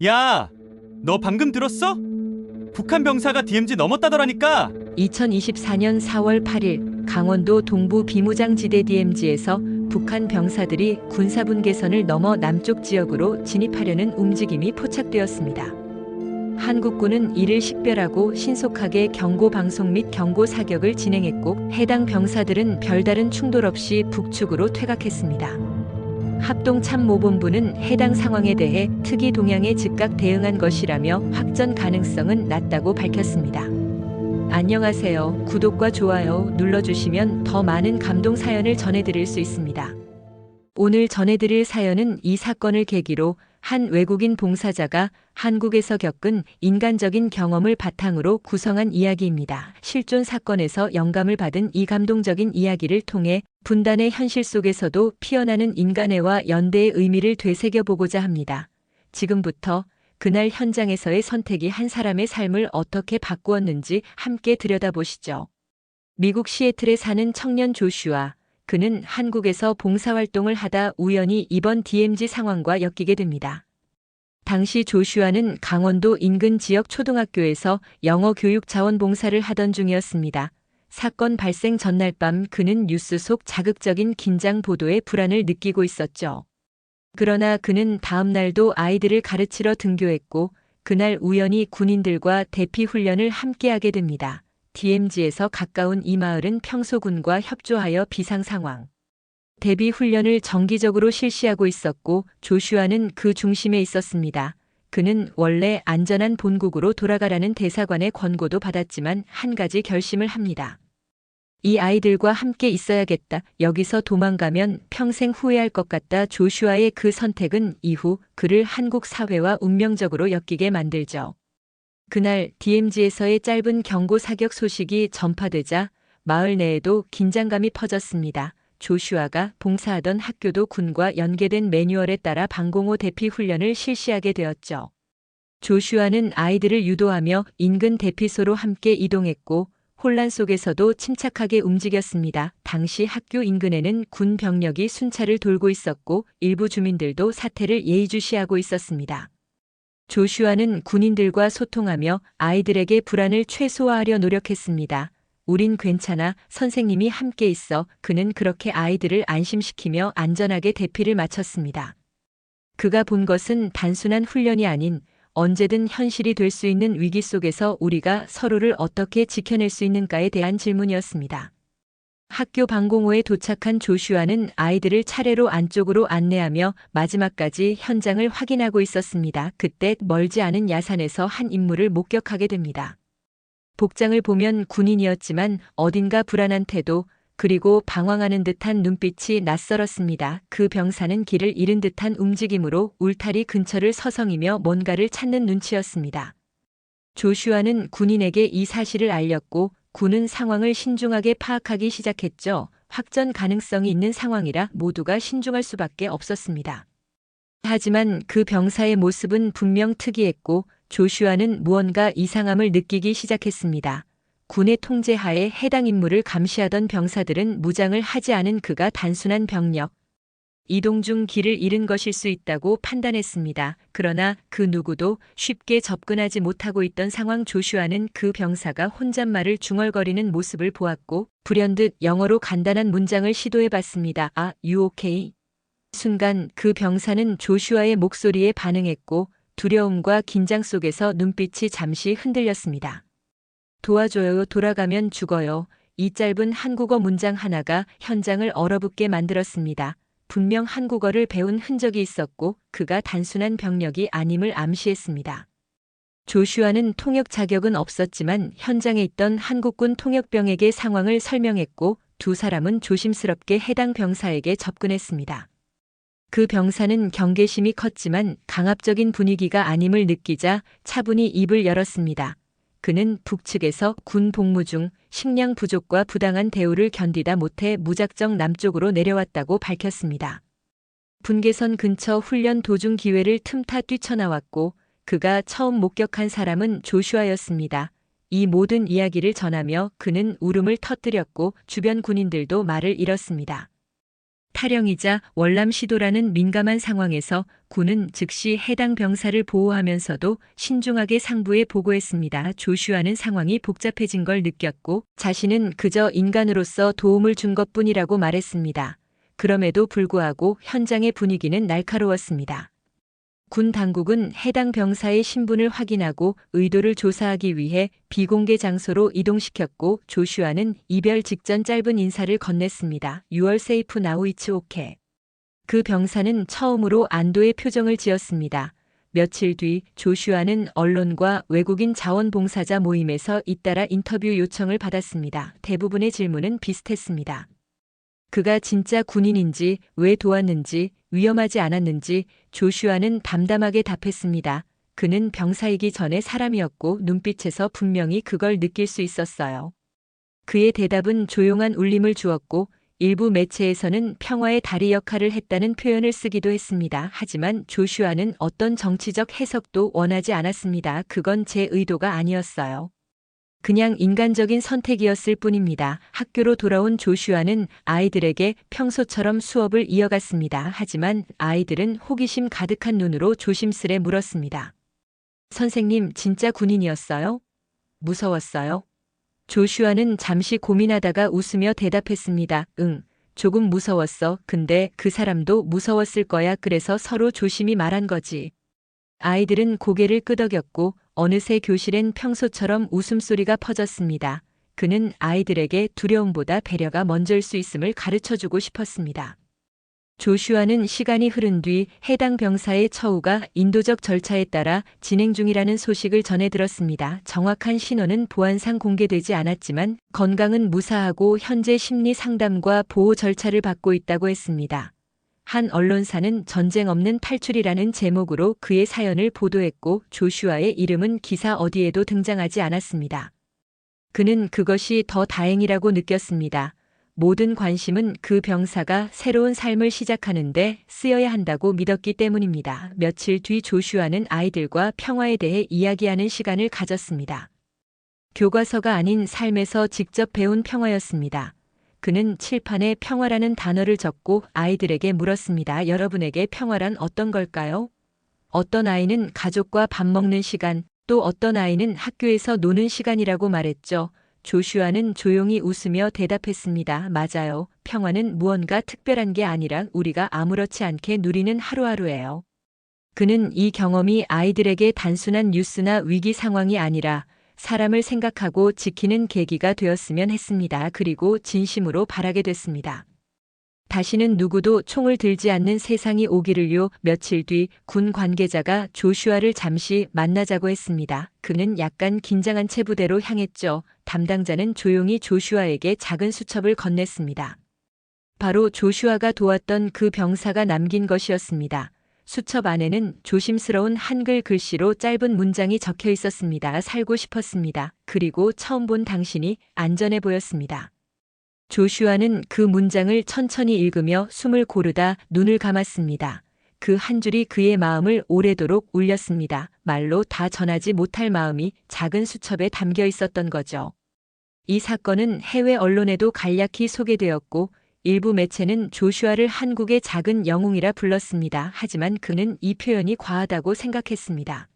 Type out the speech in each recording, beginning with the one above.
야, 너 방금 들었어? 북한 병사가 DMZ 넘었다더라니까. 2024년 4월 8일 강원도 동부 비무장지대 DMZ에서 북한 병사들이 군사분 계선을 넘어 남쪽 지역으로 진입하려는 움직임이 포착되었습니다. 한국군은 이를 식별하고 신속하게 경고 방송 및 경고 사격을 진행했고 해당 병사들은 별다른 충돌 없이 북측으로 퇴각했습니다. 합동참모본부는 해당 상황에 대해 특이 동향에 즉각 대응한 것이라며 확전 가능성은 낮다고 밝혔습니다. 안녕하세요. 구독과 좋아요 눌러주시면 더 많은 감동 사연을 전해드릴 수 있습니다. 오늘 전해드릴 사연은 이 사건을 계기로 한 외국인 봉사자가 한국에서 겪은 인간적인 경험을 바탕으로 구성한 이야기입니다. 실존 사건에서 영감을 받은 이 감동적인 이야기를 통해 분단의 현실 속에서도 피어나는 인간애와 연대의 의미를 되새겨보고자 합니다. 지금부터 그날 현장에서의 선택이 한 사람의 삶을 어떻게 바꾸었는지 함께 들여다보시죠. 미국 시애틀에 사는 청년 조슈아. 그는 한국에서 봉사활동을 하다 우연히 이번 DMZ 상황과 엮이게 됩니다. 당시 조슈아는 강원도 인근 지역 초등학교에서 영어 교육 자원봉사를 하던 중이었습니다. 사건 발생 전날 밤 그는 뉴스 속 자극적인 긴장 보도에 불안을 느끼고 있었죠. 그러나 그는 다음 날도 아이들을 가르치러 등교했고 그날 우연히 군인들과 대피 훈련을 함께하게 됩니다. DMZ에서 가까운 이 마을은 평소 군과 협조하여 비상 상황 대비 훈련을 정기적으로 실시하고 있었고 조슈아는 그 중심에 있었습니다. 그는 원래 안전한 본국으로 돌아가라는 대사관의 권고도 받았지만 한 가지 결심을 합니다. 이 아이들과 함께 있어야겠다. 여기서 도망가면 평생 후회할 것 같다. 조슈아의 그 선택은 이후 그를 한국 사회와 운명적으로 엮이게 만들죠. 그날 DMZ에서의 짧은 경고 사격 소식이 전파되자 마을 내에도 긴장감이 퍼졌습니다. 조슈아가 봉사하던 학교도 군과 연계된 매뉴얼에 따라 방공호 대피 훈련을 실시하게 되었죠. 조슈아는 아이들을 유도하며 인근 대피소로 함께 이동했고 혼란 속에서도 침착하게 움직였습니다. 당시 학교 인근에는 군 병력이 순찰을 돌고 있었고 일부 주민들도 사태를 예의주시하고 있었습니다. 조슈아는 군인들과 소통하며 아이들에게 불안을 최소화하려 노력했습니다. 우린 괜찮아. 선생님이 함께 있어. 그는 그렇게 아이들을 안심시키며 안전하게 대피를 마쳤습니다. 그가 본 것은 단순한 훈련이 아닌 언제든 현실이 될 수 있는 위기 속에서 우리가 서로를 어떻게 지켜낼 수 있는가에 대한 질문이었습니다. 학교 방공호에 도착한 조슈아는 아이들을 차례로 안쪽으로 안내하며 마지막까지 현장을 확인하고 있었습니다. 그때 멀지 않은 야산에서 한 인물을 목격하게 됩니다. 복장을 보면 군인이었지만 어딘가 불안한 태도 그리고 방황하는 듯한 눈빛이 낯설었습니다. 그 병사는 길을 잃은 듯한 움직임으로 울타리 근처를 서성이며 뭔가를 찾는 눈치였습니다. 조슈아는 군인에게 이 사실을 알렸고 군은 상황을 신중하게 파악하기 시작했죠. 확전 가능성이 있는 상황이라 모두가 신중할 수밖에 없었습니다. 하지만 그 병사의 모습은 분명 특이했고 조슈아는 무언가 이상함을 느끼기 시작했습니다. 군의 통제하에 해당 임무를 감시하던 병사들은 무장을 하지 않은 그가 단순한 병력, 이동 중 길을 잃은 것일 수 있다고 판단했습니다. 그러나 그 누구도 쉽게 접근하지 못하고 있던 상황 조슈아는 그 병사가 혼잣말을 중얼거리는 모습을 보았고 불현듯 영어로 간단한 문장을 시도해봤습니다. You okay? 순간 그 병사는 조슈아의 목소리에 반응했고 두려움과 긴장 속에서 눈빛이 잠시 흔들렸습니다. 도와줘요. 돌아가면 죽어요. 이 짧은 한국어 문장 하나가 현장을 얼어붙게 만들었습니다. 분명 한국어를 배운 흔적이 있었고 그가 단순한 병력이 아님을 암시했습니다. 조슈아는 통역 자격은 없었지만 현장에 있던 한국군 통역병에게 상황을 설명했고 두 사람은 조심스럽게 해당 병사에게 접근했습니다. 그 병사는 경계심이 컸지만 강압적인 분위기가 아님을 느끼자 차분히 입을 열었습니다. 그는 북측에서 군 복무 중 식량 부족과 부당한 대우를 견디다 못해 무작정 남쪽으로 내려왔다고 밝혔습니다. 분계선 근처 훈련 도중 기회를 틈타 뛰쳐나왔고 그가 처음 목격한 사람은 조슈아였습니다. 이 모든 이야기를 전하며 그는 울음을 터뜨렸고 주변 군인들도 말을 잃었습니다. 탈영이자 월남 시도라는 민감한 상황에서 군은 즉시 해당 병사를 보호하면서도 신중하게 상부에 보고했습니다. 조슈아는 상황이 복잡해진 걸 느꼈고 자신은 그저 인간으로서 도움을 준 것뿐이라고 말했습니다. 그럼에도 불구하고 현장의 분위기는 날카로웠습니다. 군 당국은 해당 병사의 신분을 확인하고 의도를 조사하기 위해 비공개 장소로 이동시켰고 조슈아는 이별 직전 짧은 인사를 건넸습니다. 6월 세이프 나우 이츠 오케. 그 병사는 처음으로 안도의 표정을 지었습니다. 며칠 뒤 조슈아는 언론과 외국인 자원봉사자 모임에서 잇따라 인터뷰 요청을 받았습니다. 대부분의 질문은 비슷했습니다. 그가 진짜 군인인지, 왜 도왔는지, 위험하지 않았는지 조슈아는 담담하게 답했습니다. 그는 병사이기 전에 사람이었고 눈빛에서 분명히 그걸 느낄 수 있었어요. 그의 대답은 조용한 울림을 주었고 일부 매체에서는 평화의 다리 역할을 했다는 표현을 쓰기도 했습니다. 하지만 조슈아는 어떤 정치적 해석도 원하지 않았습니다. 그건 제 의도가 아니었어요. 그냥 인간적인 선택이었을 뿐입니다. 학교로 돌아온 조슈아는 아이들에게 평소처럼 수업을 이어갔습니다. 하지만 아이들은 호기심 가득한 눈으로 조심스레 물었습니다. 선생님, 진짜 군인이었어요? 무서웠어요? 조슈아는 잠시 고민하다가 웃으며 대답했습니다. 응, 조금 무서웠어. 근데 그 사람도 무서웠을 거야. 그래서 서로 조심히 말한 거지. 아이들은 고개를 끄덕였고 어느새 교실엔 평소처럼 웃음소리가 퍼졌습니다. 그는 아이들에게 두려움보다 배려가 먼저일 수 있음을 가르쳐주고 싶었습니다. 조슈아는 시간이 흐른 뒤 해당 병사의 처우가 인도적 절차에 따라 진행 중이라는 소식을 전해 들었습니다. 정확한 신원은 보안상 공개되지 않았지만 건강은 무사하고 현재 심리 상담과 보호 절차를 받고 있다고 했습니다. 한 언론사는 전쟁 없는 탈출이라는 제목으로 그의 사연을 보도했고 조슈아의 이름은 기사 어디에도 등장하지 않았습니다. 그는 그것이 더 다행이라고 느꼈습니다. 모든 관심은 그 병사가 새로운 삶을 시작하는데 쓰여야 한다고 믿었기 때문입니다. 며칠 뒤 조슈아는 아이들과 평화에 대해 이야기하는 시간을 가졌습니다. 교과서가 아닌 삶에서 직접 배운 평화였습니다. 그는 칠판에 평화라는 단어를 적고 아이들에게 물었습니다. 여러분에게 평화란 어떤 걸까요? 어떤 아이는 가족과 밥 먹는 시간, 또 어떤 아이는 학교에서 노는 시간이라고 말했죠. 조슈아는 조용히 웃으며 대답했습니다. 맞아요. 평화는 무언가 특별한 게 아니라 우리가 아무렇지 않게 누리는 하루하루예요. 그는 이 경험이 아이들에게 단순한 뉴스나 위기 상황이 아니라 사람을 생각하고 지키는 계기가 되었으면 했습니다. 그리고 진심으로 바라게 됐습니다. 다시는 누구도 총을 들지 않는 세상이 오기를요. 며칠 뒤 군 관계자가 조슈아를 잠시 만나자고 했습니다. 그는 약간 긴장한 채 부대로 향했죠. 담당자는 조용히 조슈아에게 작은 수첩을 건넸습니다. 바로 조슈아가 도왔던 그 병사가 남긴 것이었습니다. 수첩 안에는 조심스러운 한글 글씨로 짧은 문장이 적혀 있었습니다. 살고 싶었습니다. 그리고 처음 본 당신이 안전해 보였습니다. 조슈아는 그 문장을 천천히 읽으며 숨을 고르다 눈을 감았습니다. 그 한 줄이 그의 마음을 오래도록 울렸습니다. 말로 다 전하지 못할 마음이 작은 수첩에 담겨 있었던 거죠. 이 사건은 해외 언론에도 간략히 소개되었고 일부 매체는 조슈아를 한국의 작은 영웅이라 불렀습니다. 하지만 그는 이 표현이 과하다고 생각했습니다.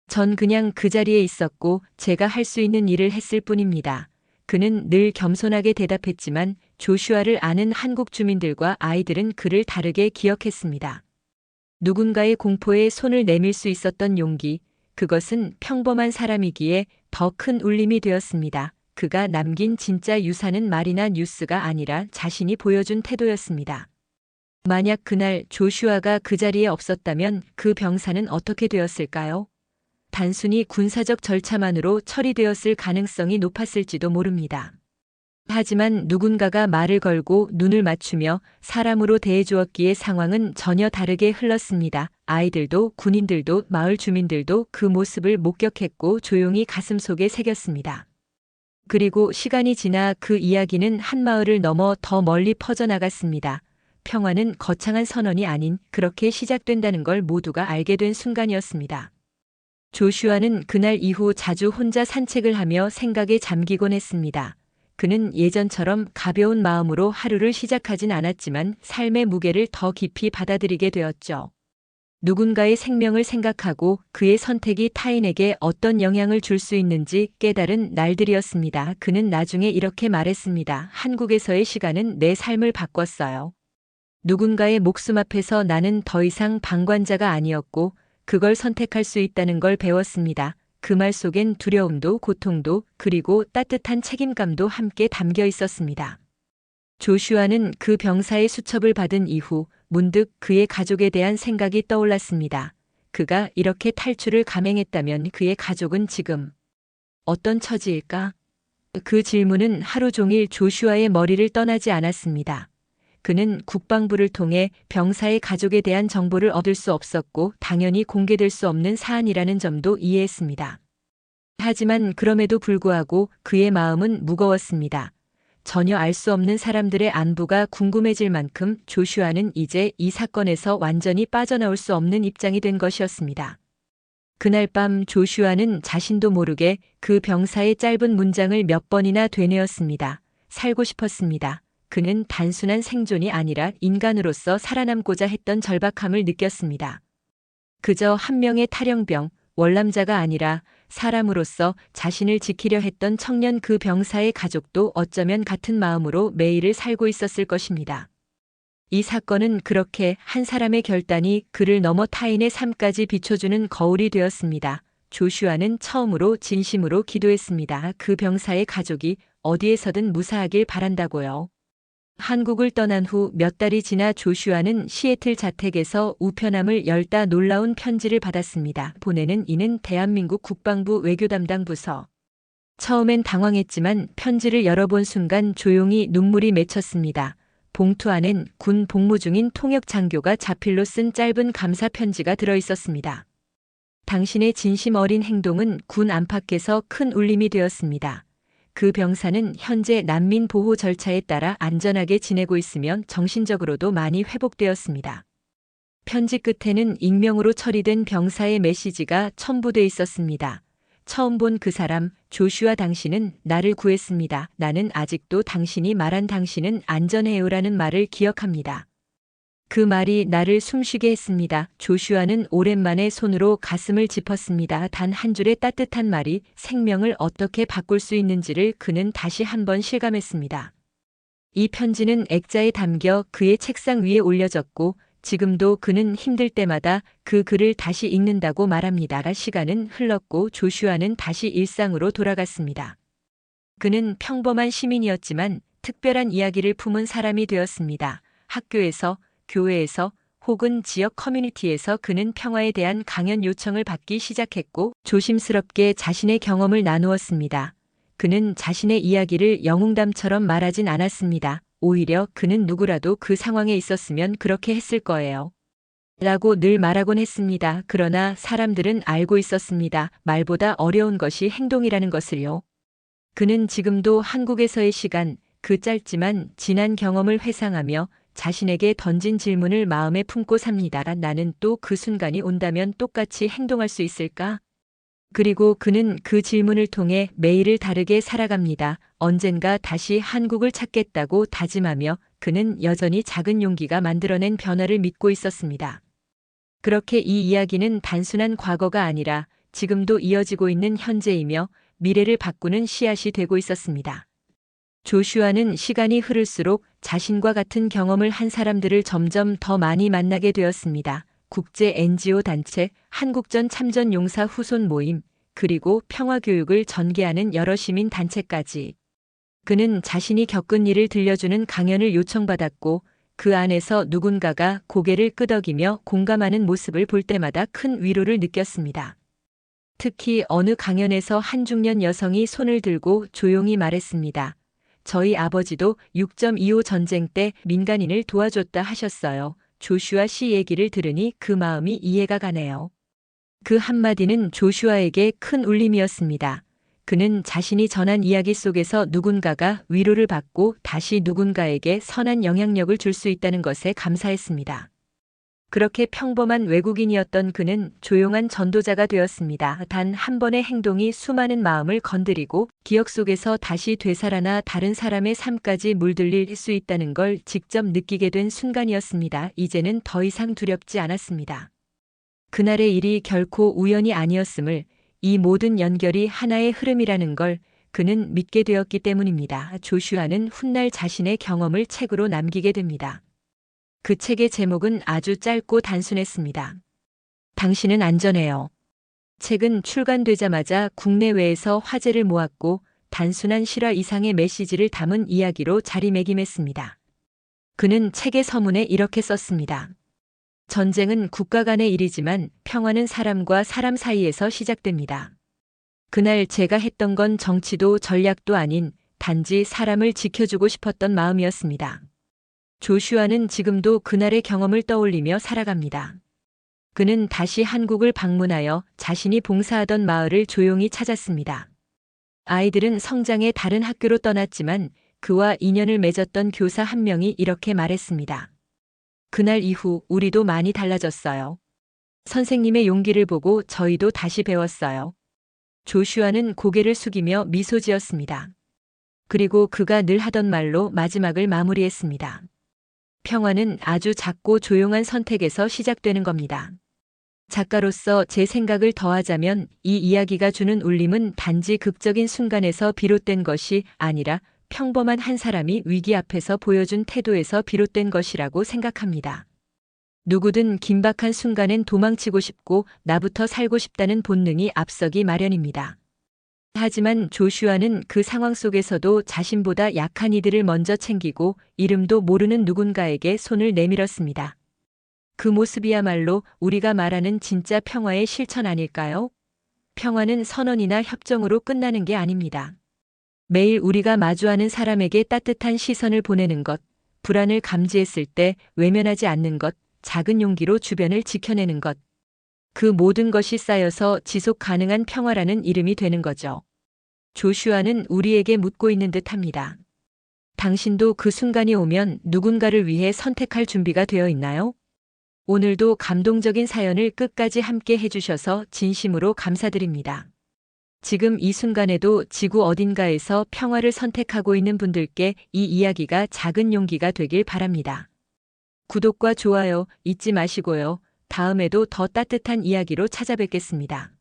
전 그냥 그 자리에 있었고 제가 할 수 있는 일을 했을 뿐입니다. 그는 늘 겸손하게 대답했지만 조슈아를 아는 한국 주민들과 아이들은 그를 다르게 기억했습니다. 누군가의 공포에 손을 내밀 수 있었던 용기, 그것은 평범한 사람이기에 더 큰 울림이 되었습니다. 그가 남긴 진짜 유산은 말이나 뉴스가 아니라 자신이 보여준 태도였습니다. 만약 그날 조슈아가 그 자리에 없었다면 그 병사는 어떻게 되었을까요? 단순히 군사적 절차만으로 처리되었을 가능성이 높았을지도 모릅니다. 하지만 누군가가 말을 걸고 눈을 맞추며 사람으로 대해주었기에 상황은 전혀 다르게 흘렀습니다. 아이들도 군인들도 마을 주민들도 그 모습을 목격했고 조용히 가슴속에 새겼습니다. 그리고 시간이 지나 그 이야기는 한 마을을 넘어 더 멀리 퍼져나갔습니다. 평화는 거창한 선언이 아닌 그렇게 시작된다는 걸 모두가 알게 된 순간이었습니다. 조슈아는 그날 이후 자주 혼자 산책을 하며 생각에 잠기곤 했습니다. 그는 예전처럼 가벼운 마음으로 하루를 시작하진 않았지만 삶의 무게를 더 깊이 받아들이게 되었죠. 누군가의 생명을 생각하고 그의 선택이 타인에게 어떤 영향을 줄 수 있는지 깨달은 날들이었습니다. 그는 나중에 이렇게 말했습니다. 한국에서의 시간은 내 삶을 바꿨어요. 누군가의 목숨 앞에서 나는 더 이상 방관자가 아니었고 그걸 선택할 수 있다는 걸 배웠습니다. 그 말 속엔 두려움도 고통도 그리고 따뜻한 책임감도 함께 담겨 있었습니다. 조슈아는 그 병사의 수첩을 받은 이후 문득 그의 가족에 대한 생각이 떠올랐습니다. 그가 이렇게 탈출을 감행했다면 그의 가족은 지금 어떤 처지일까? 그 질문은 하루 종일 조슈아의 머리를 떠나지 않았습니다. 그는 국방부를 통해 병사의 가족에 대한 정보를 얻을 수 없었고 당연히 공개될 수 없는 사안이라는 점도 이해했습니다. 하지만 그럼에도 불구하고 그의 마음은 무거웠습니다. 전혀 알 수 없는 사람들의 안부가 궁금해질 만큼 조슈아는 이제 이 사건에서 완전히 빠져나올 수 없는 입장이 된 것이었습니다. 그날 밤 조슈아는 자신도 모르게 그 병사의 짧은 문장을 몇 번이나 되뇌었습니다. 살고 싶었습니다. 그는 단순한 생존이 아니라 인간으로서 살아남고자 했던 절박함을 느꼈습니다. 그저 한 명의 탈영병, 월남자가 아니라 사람으로서 자신을 지키려 했던 청년 그 병사의 가족도 어쩌면 같은 마음으로 매일을 살고 있었을 것입니다. 이 사건은 그렇게 한 사람의 결단이 그를 넘어 타인의 삶까지 비춰주는 거울이 되었습니다. 조슈아는 처음으로 진심으로 기도했습니다. 그 병사의 가족이 어디에서든 무사하길 바란다고요. 한국을 떠난 후 몇 달이 지나 조슈아는 시애틀 자택에서 우편함을 열다 놀라운 편지를 받았습니다. 보내는 이는 대한민국 국방부 외교담당 부서. 처음엔 당황했지만 편지를 열어본 순간 조용히 눈물이 맺혔습니다. 봉투 안엔 군 복무 중인 통역 장교가 자필로 쓴 짧은 감사 편지가 들어 있었습니다. 당신의 진심 어린 행동은 군 안팎에서 큰 울림이 되었습니다. 그 병사는 현재 난민 보호 절차에 따라 안전하게 지내고 있으며 정신적으로도 많이 회복되었습니다. 편지 끝에는 익명으로 처리된 병사의 메시지가 첨부돼 있었습니다. 처음 본 그 사람, 조슈아 당신은 나를 구했습니다. 나는 아직도 당신이 말한 당신은 안전해요라는 말을 기억합니다. 그 말이 나를 숨쉬게 했습니다. 조슈아는 오랜만에 손으로 가슴을 짚었습니다. 단 한 줄의 따뜻한 말이 생명을 어떻게 바꿀 수 있는지를 그는 다시 한번 실감했습니다. 이 편지는 액자에 담겨 그의 책상 위에 올려졌고 지금도 그는 힘들 때마다 그 글을 다시 읽는다고 말합니다. 시간은 흘렀고 조슈아는 다시 일상으로 돌아갔습니다. 그는 평범한 시민이었지만 특별한 이야기를 품은 사람이 되었습니다. 학교에서, 교회에서 혹은 지역 커뮤니티에서 그는 평화에 대한 강연 요청을 받기 시작했고 조심스럽게 자신의 경험을 나누었습니다. 그는 자신의 이야기를 영웅담처럼 말하진 않았습니다. 오히려 그는 누구라도 그 상황에 있었으면 그렇게 했을 거예요. 라고 늘 말하곤 했습니다. 그러나 사람들은 알고 있었습니다. 말보다 어려운 것이 행동이라는 것을요. 그는 지금도 한국에서의 시간, 그 짧지만 지난 경험을 회상하며 자신에게 던진 질문을 마음에 품고 삽니다. 나는 또 그 순간이 온다면 똑같이 행동할 수 있을까? 그리고 그는 그 질문을 통해 매일을 다르게 살아갑니다. 언젠가 다시 한국을 찾겠다고 다짐하며 그는 여전히 작은 용기가 만들어낸 변화를 믿고 있었습니다. 그렇게 이 이야기는 단순한 과거가 아니라 지금도 이어지고 있는 현재이며 미래를 바꾸는 씨앗이 되고 있었습니다. 조슈아는 시간이 흐를수록 자신과 같은 경험을 한 사람들을 점점 더 많이 만나게 되었습니다. 국제 NGO 단체, 한국전 참전용사 후손 모임, 그리고 평화교육을 전개하는 여러 시민 단체까지. 그는 자신이 겪은 일을 들려주는 강연을 요청받았고 그 안에서 누군가가 고개를 끄덕이며 공감하는 모습을 볼 때마다 큰 위로를 느꼈습니다. 특히 어느 강연에서 한 중년 여성이 손을 들고 조용히 말했습니다. 저희 아버지도 6.25 전쟁 때 민간인을 도와줬다 하셨어요. 조슈아 씨 얘기를 들으니 그 마음이 이해가 가네요. 그 한마디는 조슈아에게 큰 울림이었습니다. 그는 자신이 전한 이야기 속에서 누군가가 위로를 받고 다시 누군가에게 선한 영향력을 줄 수 있다는 것에 감사했습니다. 그렇게 평범한 외국인이었던 그는 조용한 전도자가 되었습니다. 단 한 번의 행동이 수많은 마음을 건드리고 기억 속에서 다시 되살아나 다른 사람의 삶까지 물들일 수 있다는 걸 직접 느끼게 된 순간이었습니다. 이제는 더 이상 두렵지 않았습니다. 그날의 일이 결코 우연이 아니었음을, 이 모든 연결이 하나의 흐름이라는 걸 그는 믿게 되었기 때문입니다. 조슈아는 훗날 자신의 경험을 책으로 남기게 됩니다. 그 책의 제목은 아주 짧고 단순했습니다. 당신은 안전해요. 책은 출간되자마자 국내외에서 화제를 모았고 단순한 실화 이상의 메시지를 담은 이야기로 자리매김했습니다. 그는 책의 서문에 이렇게 썼습니다. 전쟁은 국가 간의 일이지만 평화는 사람과 사람 사이에서 시작됩니다. 그날 제가 했던 건 정치도 전략도 아닌 단지 사람을 지켜주고 싶었던 마음이었습니다. 조슈아는 지금도 그날의 경험을 떠올리며 살아갑니다. 그는 다시 한국을 방문하여 자신이 봉사하던 마을을 조용히 찾았습니다. 아이들은 성장해 다른 학교로 떠났지만 그와 인연을 맺었던 교사 한 명이 이렇게 말했습니다. 그날 이후 우리도 많이 달라졌어요. 선생님의 용기를 보고 저희도 다시 배웠어요. 조슈아는 고개를 숙이며 미소 지었습니다. 그리고 그가 늘 하던 말로 마지막을 마무리했습니다. 평화는 아주 작고 조용한 선택에서 시작되는 겁니다. 작가로서 제 생각을 더하자면 이 이야기가 주는 울림은 단지 극적인 순간에서 비롯된 것이 아니라 평범한 한 사람이 위기 앞에서 보여준 태도에서 비롯된 것이라고 생각합니다. 누구든 긴박한 순간엔 도망치고 싶고 나부터 살고 싶다는 본능이 앞서기 마련입니다. 하지만 조슈아는 그 상황 속에서도 자신보다 약한 이들을 먼저 챙기고 이름도 모르는 누군가에게 손을 내밀었습니다. 그 모습이야말로 우리가 말하는 진짜 평화의 실천 아닐까요? 평화는 선언이나 협정으로 끝나는 게 아닙니다. 매일 우리가 마주하는 사람에게 따뜻한 시선을 보내는 것, 불안을 감지했을 때 외면하지 않는 것, 작은 용기로 주변을 지켜내는 것. 그 모든 것이 쌓여서 지속 가능한 평화라는 이름이 되는 거죠. 조슈아는 우리에게 묻고 있는 듯합니다. 당신도 그 순간이 오면 누군가를 위해 선택할 준비가 되어 있나요? 오늘도 감동적인 사연을 끝까지 함께 해주셔서 진심으로 감사드립니다. 지금 이 순간에도 지구 어딘가에서 평화를 선택하고 있는 분들께 이 이야기가 작은 용기가 되길 바랍니다. 구독과 좋아요 잊지 마시고요. 다음에도 더 따뜻한 이야기로 찾아뵙겠습니다.